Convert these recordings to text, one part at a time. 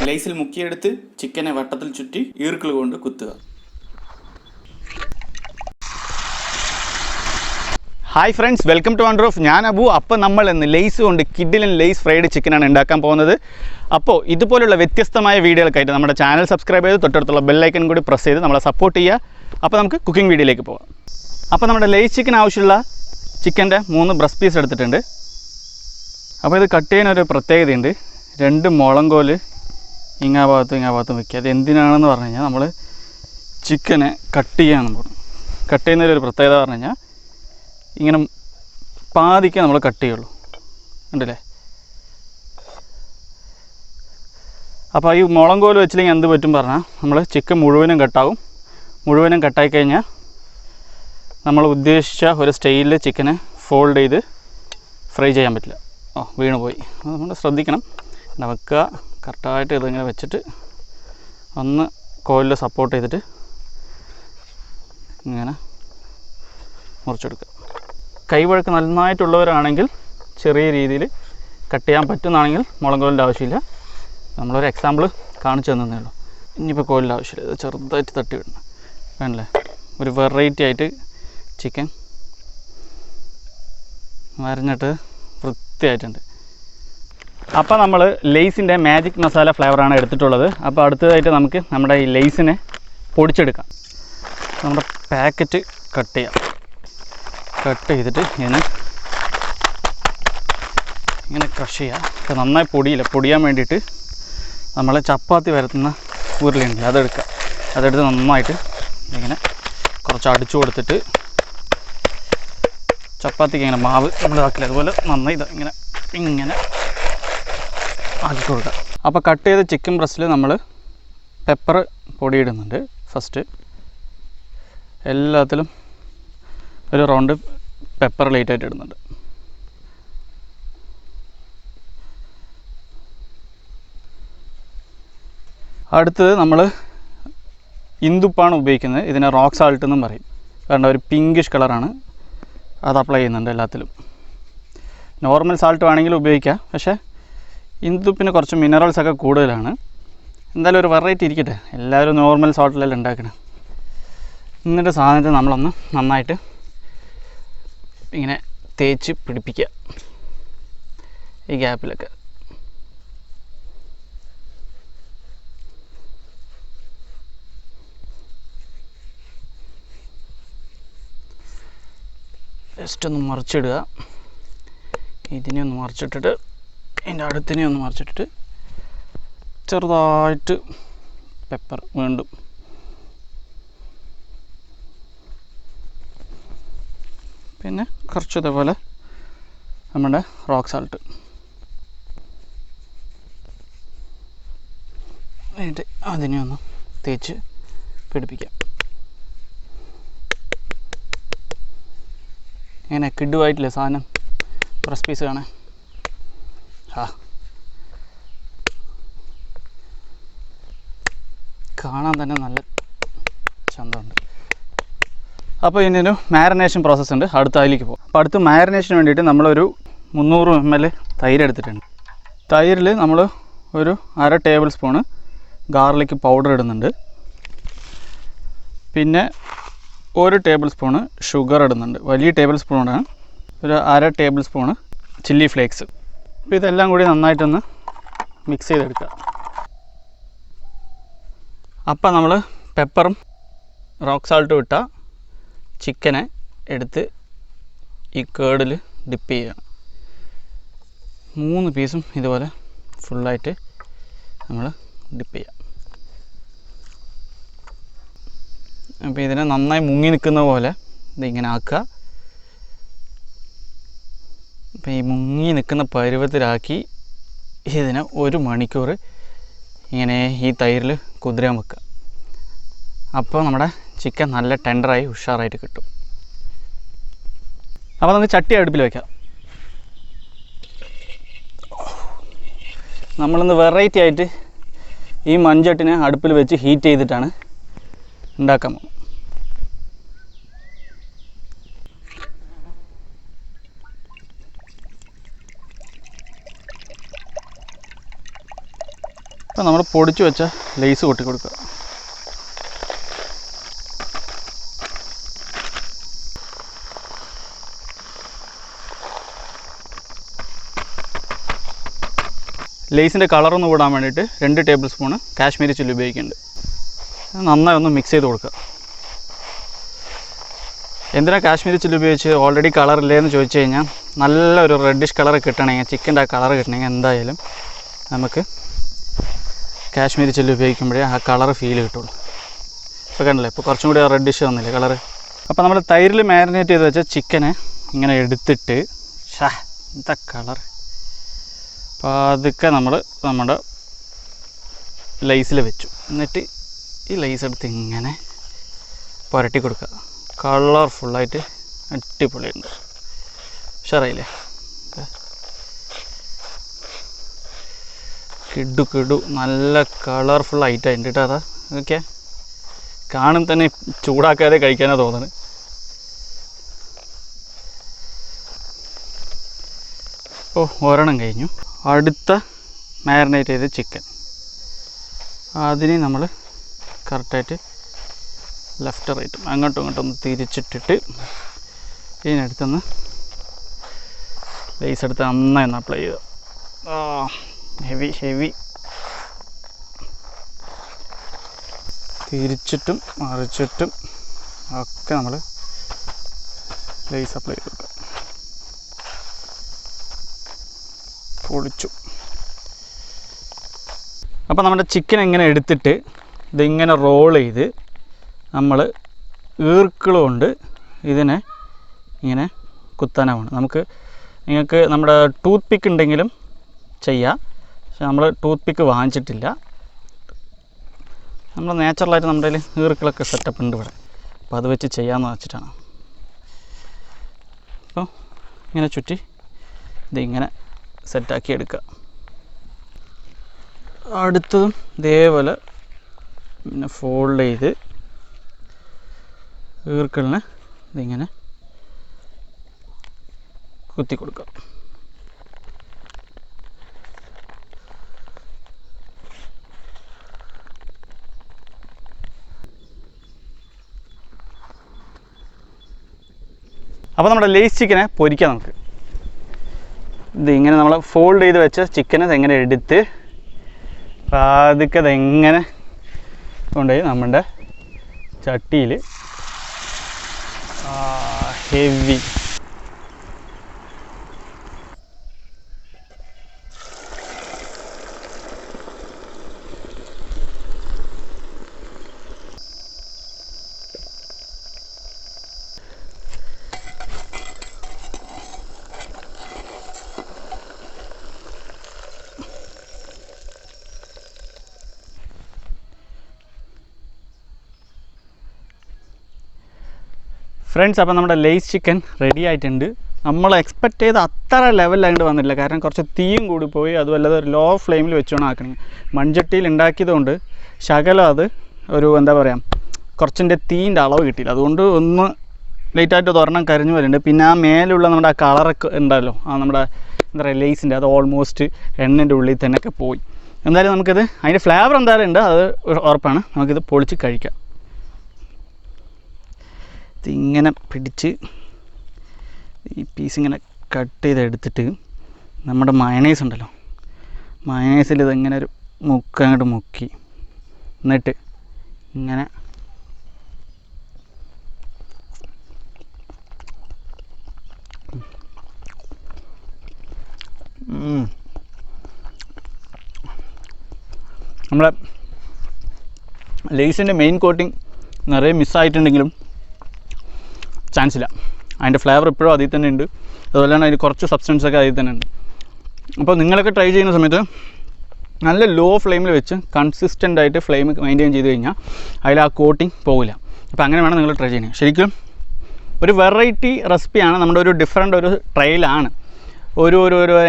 ലേസിൽ മുക്കിയെടുത്ത് ചിക്കനെ വട്ടത്തിൽ ചുറ്റി ഈർക്കിൾ കൊണ്ട് കുത്തുക. Hi friends, welcome to wonder of. ഞാൻ അബു. അപ്പോൾ നമ്മൾ ഇന്ന് ലേസ് കൊണ്ട് കിഡിലൻ ലേസ് ഫ്രൈഡ് ചിക്കനാണ് ഉണ്ടാക്കാൻ പോകുന്നത്. അപ്പോൾ ഇതുപോലുള്ള വ്യത്യസ്തമായ വീഡിയോകൾക്കായിട്ട് നമ്മുടെ ചാനൽ സബ്സ്ക്രൈബ് ചെയ്ത് തൊട്ടടുത്തുള്ള ബെല്ലൈക്കൺ കൂടി പ്രസ് ചെയ്ത് നമ്മളെ സപ്പോർട്ട് ചെയ്യുക. അപ്പോൾ നമുക്ക് കുക്കിംഗ് വീഡിയോയിലേക്ക് പോകാം. അപ്പോൾ നമ്മുടെ ലേസ് ചിക്കൻ ആവശ്യമുള്ള ചിക്കൻ്റെ 3 ബ്രസ്റ്റ് പീസ് എടുത്തിട്ടുണ്ട്. അപ്പോൾ ഇത് കട്ട് ചെയ്യാനൊരു പ്രത്യേകതയുണ്ട്. 2 മുളങ്കോല് ഇങ്ങാ ഭാഗത്തും വെക്കുക. അത് എന്തിനാണെന്ന് പറഞ്ഞു കഴിഞ്ഞാൽ നമ്മൾ ചിക്കനെ കട്ട് ചെയ്യാൻ പോകും. കട്ട് ചെയ്യുന്നതിലൊരു പ്രത്യേകത പറഞ്ഞു കഴിഞ്ഞാൽ ഇങ്ങനെ പാതിക്കേ നമ്മൾ കട്ട് ചെയ്യുള്ളൂ, ഉണ്ടല്ലേ. അപ്പോൾ ഈ മുളങ്കോല് വെച്ചില്ലെങ്കിൽ എന്ത് പറ്റും പറഞ്ഞാൽ നമ്മൾ ചിക്കൻ മുഴുവനും കട്ടാവും. മുഴുവനും കട്ടായി കഴിഞ്ഞാൽ നമ്മൾ ഉദ്ദേശിച്ച ഒരു സ്റ്റൈലിൽ ചിക്കനെ ഫോൾഡ് ചെയ്ത് ഫ്രൈ ചെയ്യാൻ പറ്റില്ല. വീണ് പോയി. അത് നമ്മൾ ശ്രദ്ധിക്കണം. വെക്കുക, കറക്റ്റായിട്ട് ഇതിങ്ങനെ വെച്ചിട്ട് ഒന്ന് കോലിൽ സപ്പോർട്ട് ചെയ്തിട്ട് ഇങ്ങനെ മുറിച്ചെടുക്കുക. കൈവഴക്ക് നന്നായിട്ടുള്ളവരാണെങ്കിൽ ചെറിയ രീതിയിൽ കട്ട് ചെയ്യാൻ പറ്റുന്നതാണെങ്കിൽ മുളങ്കോലിൻ്റെ ആവശ്യമില്ല. നമ്മളൊരു എക്സാമ്പിൾ കാണിച്ചു തന്നേ ഉള്ളൂ. ഇനിയിപ്പോൾ കോലിൻ്റെ ആവശ്യമില്ല. ഇത് ചെറുതായിട്ട് തട്ടി വിടണം, വേണല്ലേ. ഒരു വെറൈറ്റി ആയിട്ട് ചിക്കൻ വരഞ്ഞിട്ട് വൃത്തിയായിട്ടുണ്ട്. അപ്പോൾ നമ്മൾ ലേസിൻ്റെ മാജിക് മസാല ഫ്ലേവറാണ് എടുത്തിട്ടുള്ളത്. അപ്പോൾ അടുത്തതായിട്ട് നമുക്ക് നമ്മുടെ ഈ ലേസിനെ പൊടിച്ചെടുക്കാം. നമ്മുടെ പാക്കറ്റ് കട്ട് ചെയ്യാം. കട്ട് ചെയ്തിട്ട് ഇങ്ങനെ ക്രഷ് ചെയ്യാം. അപ്പോൾ നന്നായി പൊടിയാൻ വേണ്ടിയിട്ട് നമ്മൾ ചപ്പാത്തി വരത്തുന്ന ഉരുളിയുണ്ട്, അതെടുക്കുക. അതെടുത്ത് നന്നായിട്ട് ഇങ്ങനെ കുറച്ച് അടിച്ചു കൊടുത്തിട്ട് ചപ്പാത്തിക്ക് ഇങ്ങനെ മാവ് നമ്മൾ ഇതാക്കില്ല, അതുപോലെ നന്നായി ഇങ്ങനെ ആക്കി കൊടുക്കുക. അപ്പോൾ കട്ട് ചെയ്ത ചിക്കൻ ബ്രസ്റ്റിൽ നമ്മൾ പെപ്പർ പൊടിയിടുന്നുണ്ട്. ഫസ്റ്റ് എല്ലാത്തിലും ഒരു റൗണ്ട് പെപ്പർ ലൈറ്റായിട്ട് ഇടുന്നുണ്ട്. അടുത്തത് നമ്മൾ ഇന്ദുപ്പാണ് ഉപയോഗിക്കുന്നത്. ഇതിനെ റോക്ക് സാൾട്ട് എന്നും പറയും. കാരണം ഒരു പിങ്കിഷ് കളറാണ്. അത് അപ്ലൈ ചെയ്യുന്നുണ്ട് എല്ലാത്തിലും. നോർമൽ സാൾട്ട് വേണമെങ്കിലും ഉപയോഗിക്കാം, പക്ഷേ ഇന്ദുപ്പിന് കുറച്ച് മിനറൽസൊക്കെ കൂടുതലാണ്. എന്തായാലും ഒരു വെറൈറ്റി ഇരിക്കട്ടെ. എല്ലാവരും നോർമൽ സാൾട്ടിലെല്ലാം ഉണ്ടാക്കണം. എന്നിട്ട് സാധനത്തെ നമ്മളൊന്ന് നന്നായിട്ട് ഇങ്ങനെ തേച്ച് പിടിപ്പിക്കുക. ഈ ഗ്യാപ്പിലൊക്കെ ജസ്റ്റ് ഒന്ന് മറിച്ചിടുക. ഇതിനെ ഒന്ന് മറിച്ചിട്ടിട്ട് അതിൻ്റെ അടുത്തിനെ ഒന്ന് മറിച്ചിട്ടിട്ട് ചെറുതായിട്ട് പെപ്പർ വീണ്ടും. പിന്നെ കുറച്ച് ഇതേപോലെ നമ്മുടെ റോക്ക് സാൾട്ട്. എന്നിട്ട് അതിനെ ഒന്ന് തേച്ച് പിടിപ്പിക്കാം. ഇങ്ങനെ കിഡുമായിട്ടില്ലേ സാധനം, ബ്രസ്റ്റ് പീസ് കാണാൻ. കാണാൻ തന്നെ നല്ല ചന്തമുണ്ട്. അപ്പോൾ ഇതിനൊരു മാരിനേഷൻ പ്രോസസ്സ് ഉണ്ട്. അടുത്ത അതിലേക്ക് പോകും. അപ്പോൾ അടുത്ത് മാരിനേഷന് വേണ്ടിയിട്ട് നമ്മളൊരു 300 ml തൈര് എടുത്തിട്ടുണ്ട്. തൈരിൽ നമ്മൾ ഒരു 1/2 ടേബിൾ സ്പൂണ് ഗാർലിക് പൗഡർ ഇടുന്നുണ്ട്. പിന്നെ 1 ടേബിൾ സ്പൂണ് ഷുഗർ ഇടുന്നുണ്ട്. വലിയ ടേബിൾ സ്പൂണാണ്. ഒരു 1/2 ടേബിൾ സ്പൂണ് ചില്ലി ഫ്ലേക്സ്. അപ്പോൾ ഇതെല്ലാം കൂടി നന്നായിട്ടൊന്ന് മിക്സ് ചെയ്തെടുക്കുക. അപ്പം നമ്മൾ പെപ്പറും റോക്ക് സാൾട്ടും ഇട്ട ചിക്കനെ എടുത്ത് ഈ കേർഡിൽ ഡിപ്പ് ചെയ്യുക. 3 പീസും ഇതുപോലെ ഫുള്ളായിട്ട് നമ്മൾ ഡിപ്പ് ചെയ്യുക. അപ്പോൾ ഇതിനെ നന്നായി മുങ്ങി നിൽക്കുന്ന പോലെ ഇതിങ്ങനെ ആക്കുക. അപ്പോൾ ഈ മുങ്ങി നിൽക്കുന്ന പരുവത്തിലാക്കി ഇതിനെ 1 മണിക്കൂർ ഇങ്ങനെ ഈ തൈരിൽ കുതിരാൻ വെക്കുക. അപ്പോൾ നമ്മുടെ ചിക്കൻ നല്ല ടെൻഡറായി ഉഷാറായിട്ട് കിട്ടും. അപ്പോൾ നമുക്ക് ചട്ടി അടുപ്പിൽ വയ്ക്കാം. നമ്മളിന്ന് വെറൈറ്റി ആയിട്ട് ഈ മൺചട്ടിനെ അടുപ്പിൽ വെച്ച് ഹീറ്റ് ചെയ്തിട്ടാണ് ഉണ്ടാക്കാൻ പോകുന്നത്. അപ്പോൾ നമ്മൾ പൊടിച്ച് വെച്ച ലേസ് കൊട്ടി കൊടുക്കുക. ലേസിൻ്റെ കളറൊന്ന് കൂടാൻ വേണ്ടിയിട്ട് 2 ടേബിൾ സ്പൂണ് കാശ്മീരി ചില്ലി ഉപയോഗിക്കുന്നുണ്ട്. നന്നായി ഒന്ന് മിക്സ് ചെയ്ത് കൊടുക്കുക. എന്തിനാണ് കാശ്മീരി ചില്ലി ഉപയോഗിച്ച് ഓൾറെഡി കളറില്ലേ എന്ന് ചോദിച്ചു കഴിഞ്ഞാൽ നല്ലൊരു റെഡിഷ് കളർ കിട്ടണമെങ്കിൽ, ചിക്കൻ്റെ ആ കളർ കിട്ടണമെങ്കിൽ എന്തായാലും നമുക്ക് കാശ്മീരി ചില്ലി ഉപയോഗിക്കുമ്പോഴേ ആ കളർ ഫീൽ കിട്ടുള്ളൂ. ഇപ്പോൾ കണ്ടില്ലേ, ഇപ്പോൾ കുറച്ചും കൂടി റെഡിഷ് വന്നില്ലേ കളറ്. അപ്പോൾ നമ്മൾ തൈരിൽ മാരിനേറ്റ് ചെയ്ത് വെച്ച ചിക്കനെ ഇങ്ങനെ എടുത്തിട്ട് എന്താ കളർ, അപ്പോൾ അതൊക്കെ നമ്മൾ നമ്മുടെ ലൈസിൽ വെച്ചു. എന്നിട്ട് ഈ ലൈസ് എടുത്ത് ഇങ്ങനെ പുരട്ടി കൊടുക്കുക. കളർഫുള്ളായിട്ട് അടിപൊളിയുണ്ട്. ഉഷാറായില്ലേ? കിടു നല്ല കളർഫുൾ ഐറ്റമായിട്ട് കേട്ടോ. അതാ ഓക്കെ, കാണും തന്നെ ചൂടാക്കാതെ കഴിക്കാനാണ് തോന്നുന്നത്. ഇപ്പോൾ ഒരെണ്ണം കഴിഞ്ഞു. അടുത്ത മാരിനേറ്റ് ചെയ്ത ചിക്കൻ, അതിനെ നമ്മൾ കറക്റ്റായിട്ട് ലെഫ്റ്റ് റൈറ്റും അങ്ങോട്ടും ഇങ്ങോട്ടും ഒന്ന് തിരിച്ചിട്ടിട്ട് ഇതിനടുത്തൊന്ന് ലേസ് എടുത്ത് നന്നായി ഒന്ന് അപ്ലൈ ചെയ്യുക. ഹെവി തിരിച്ചിട്ടും മറിച്ചിട്ടും ഒക്കെ നമ്മൾ ലേസ് അപ്ലൈ ചെയ്ത് കൊടുക്കുക. പൊളിച്ചു. അപ്പോൾ നമ്മുടെ ചിക്കൻ ഇങ്ങനെ എടുത്തിട്ട് ഇതിങ്ങനെ റോൾ ചെയ്ത് നമ്മൾ ഈർക്കിളുകൊണ്ട് ഇതിനെ ഇങ്ങനെ കുത്താനാണ്. നിങ്ങൾക്ക് നമ്മുടെ ടൂത്ത് പിക്ക് ഉണ്ടെങ്കിലും ചെയ്യാം. പക്ഷെ നമ്മൾ ടൂത്ത് പിക്ക് വാങ്ങിച്ചിട്ടില്ല. നമ്മൾ നാച്ചുറലായിട്ട് നമ്മുടെ കയ്യിൽ ഈർക്കിളൊക്കെ സെറ്റപ്പ് ഉണ്ട് ഇവിടെ. അപ്പോൾ അത് വെച്ച് ചെയ്യാമെന്ന് വെച്ചിട്ടാണ്. അപ്പോൾ ഇങ്ങനെ ചുറ്റി ഇതിങ്ങനെ സെറ്റാക്കി എടുക്കുക. അടുത്തതും ഇതേപോലെ പിന്നെ ഫോൾഡ് ചെയ്ത് ഈർക്കിളിനെ ഇതിങ്ങനെ കുത്തി കൊടുക്കുക. അപ്പോൾ നമ്മുടെ ലേസ് ചിക്കനെ പൊരിക്കാം നമുക്ക്. ഇതിങ്ങനെ നമ്മൾ ഫോൾഡ് ചെയ്ത് വെച്ച ചിക്കനെ ഇതെങ്ങനെ എടുത്ത് പതുക്കെ അതെങ്ങനെ കൊണ്ടുപോയി നമ്മുടെ ചട്ടിയിൽ ഹെവി ഫ്രണ്ട്സ്. അപ്പോൾ നമ്മുടെ ലേസ് ചിക്കൻ റെഡി ആയിട്ടുണ്ട്. നമ്മൾ എക്സ്പെക്റ്റ് ചെയ്ത അത്ര ലെവലിലായിട്ട് വന്നില്ല. കാരണം കുറച്ച് തീയും കൂടി പോയി. അതുമല്ലാതെ ഒരു ലോ ഫ്ലെയിമിൽ വെച്ചുകൊണ്ട് ആക്കണേ. മൺചട്ടിയിൽ ഉണ്ടാക്കിയതുകൊണ്ട് ശകലം അത് ഒരു എന്താ പറയുക, കുറച്ചിൻ്റെ തീൻ്റെ അളവ് കിട്ടിയില്ല. അതുകൊണ്ട് ഒന്ന് ലേറ്റായിട്ട് ഒരെണ്ണം കരിഞ്ഞു വരുന്നുണ്ട്. പിന്നെ ആ മേലുള്ള നമ്മുടെ ആ കളറൊക്കെ ഉണ്ടല്ലോ, ആ നമ്മുടെ എന്താ പറയുക ലേസിൻ്റെ, അത് ഓൾമോസ്റ്റ് എണ്ണൻ്റെ ഉള്ളിൽ തന്നെയൊക്കെ പോയി. എന്തായാലും നമുക്കിത് അതിൻ്റെ ഫ്ലേവർ എന്തായാലും ഉണ്ട്, അത് ഉറപ്പാണ്. നമുക്കിത് പൊളിച്ച് കഴിക്കാം. ഇതിങ്ങനെ പിടിച്ച് ഈ പീസ് ഇങ്ങനെ കട്ട് ചെയ്തെടുത്തിട്ട് നമ്മുടെ മയണൈസ് ഉണ്ടല്ലോ, മയണൈസിൽ ഇതിങ്ങനെ ഒരു അങ്ങോട്ട് മുക്കി എന്നിട്ട് ഇങ്ങനെ നമ്മളെ ലേസിൻ്റെ മെയിൻ കോട്ടിങ് നിറയെ മിസ്സായിട്ടുണ്ടെങ്കിലും ചാൻസ് ഇല്ല. അതിൻ്റെ ഫ്ലേവർ ഇപ്പോഴും അതിൽ തന്നെ ഉണ്ട്. അതുപോലെ തന്നെ അതിന് കുറച്ച് സബ്സ്റ്റൻസൊക്കെ അതിൽ തന്നെ ഉണ്ട്. അപ്പോൾ നിങ്ങളൊക്കെ ട്രൈ ചെയ്യുന്ന സമയത്ത് നല്ല ലോ ഫ്ലെയിമിൽ വെച്ച് കൺസിസ്റ്റൻ്റ് ആയിട്ട് ഫ്ലെയിം മെയിൻറ്റെയിൻ ചെയ്ത് കഴിഞ്ഞാൽ അതിൽ ആ കോട്ടിങ് പോകില്ല. അപ്പോൾ അങ്ങനെ വേണം നിങ്ങൾ ട്രൈ ചെയ്യുന്നത്. ശരിക്കും ഒരു വെറൈറ്റി റെസിപ്പിയാണ്. നമ്മുടെ ഒരു ഡിഫറെൻ്റ് ഒരു ട്രയലാണ്. ഒരു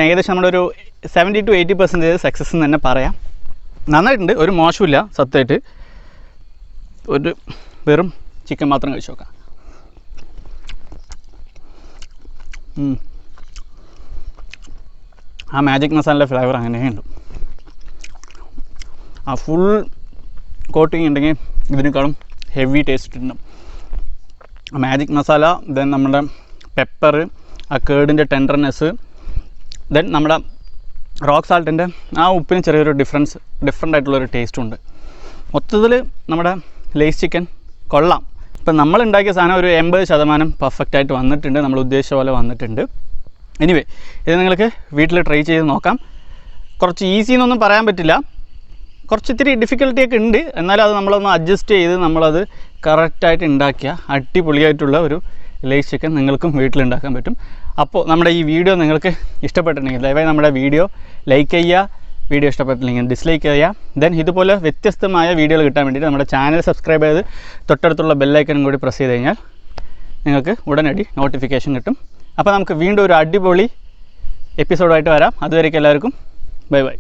ഏകദേശം നമ്മുടെ ഒരു 70 to 80% സക്സസ് എന്ന് തന്നെ പറയാം. നന്നായിട്ടുണ്ട്, ഒരു മോശമില്ല. സത്യമായിട്ട് ഒരു വെറും ചിക്കൻ മാത്രം കഴിച്ച് നോക്കാം. ആ മാജിക് മസാലയുടെ ഫ്ലേവർ അങ്ങനെയുണ്ട്. ആ ഫുൾ കോട്ടിങ് ഉണ്ടെങ്കിൽ ഇതിനേക്കാളും ഹെവി ടേസ്റ്റ് ഉണ്ട്. മാജിക് മസാല, ദെൻ നമ്മുടെ പെപ്പർ, ആ കേടിൻ്റെ ടെൻഡർനെസ്, ദെൻ നമ്മുടെ റോക്ക് സാൾട്ടിൻ്റെ ആ ഉപ്പിന് ചെറിയൊരു ഡിഫറെൻ്റ് ആയിട്ടുള്ളൊരു ടേസ്റ്റും ഉണ്ട്. മൊത്തത്തിൽ നമ്മുടെ ലേസ് ചിക്കൻ കൊള്ളാം. ഇപ്പം നമ്മൾ ഉണ്ടാക്കിയ സാധനം ഒരു 80% പെർഫെക്റ്റായിട്ട് വന്നിട്ടുണ്ട്, നമ്മൾ ഉദ്ദേശിച്ച പോലെ വന്നിട്ടുണ്ട്. എനിവേ ഇത് നിങ്ങൾക്ക് വീട്ടിൽ ട്രൈ ചെയ്ത് നോക്കാം. കുറച്ച് ഈസി എന്നൊന്നും പറയാൻ പറ്റില്ല, കുറച്ച് ഇത്തിരി ഡിഫിക്കൽട്ടിയൊക്കെ ഉണ്ട്. എന്നാലും അത് നമ്മളൊന്ന് അഡ്ജസ്റ്റ് ചെയ്ത് നമ്മളത് കറക്റ്റായിട്ട് ഉണ്ടാക്കിയ അടിപൊളിയായിട്ടുള്ള ഒരു ലേസ് ചിക്കൻ നിങ്ങൾക്കും വീട്ടിലുണ്ടാക്കാൻ പറ്റും. അപ്പോൾ നമ്മുടെ ഈ വീഡിയോ നിങ്ങൾക്ക് ഇഷ്ടപ്പെട്ടിട്ടുണ്ടെങ്കിൽ ദയവായി നമ്മുടെ വീഡിയോ ലൈക്ക് ചെയ്യുക, വീഡിയോ ഇഷ്ടപ്പെട്ടില്ലെങ്കിൽ ഡിസ്ലൈക്ക് ചെയ്യുക. ദെൻ ഇതുപോലെ വ്യത്യസ്തമായ വീഡിയോകൾ കിട്ടാൻ വേണ്ടിയിട്ട് നമ്മുടെ ചാനൽ സബ്സ്ക്രൈബ് ചെയ്ത് തൊട്ടടുത്തുള്ള ബെല്ലൈക്കനും കൂടി പ്രസ് ചെയ്ത് കഴിഞ്ഞാൽ നിങ്ങൾക്ക് ഉടനടി നോട്ടിഫിക്കേഷൻ കിട്ടും. അപ്പോൾ നമുക്ക് വീണ്ടും ഒരു അടിപൊളി എപ്പിസോഡായിട്ട് വരാം. അതുവരേക്കും എല്ലാവർക്കും ബൈ ബൈ.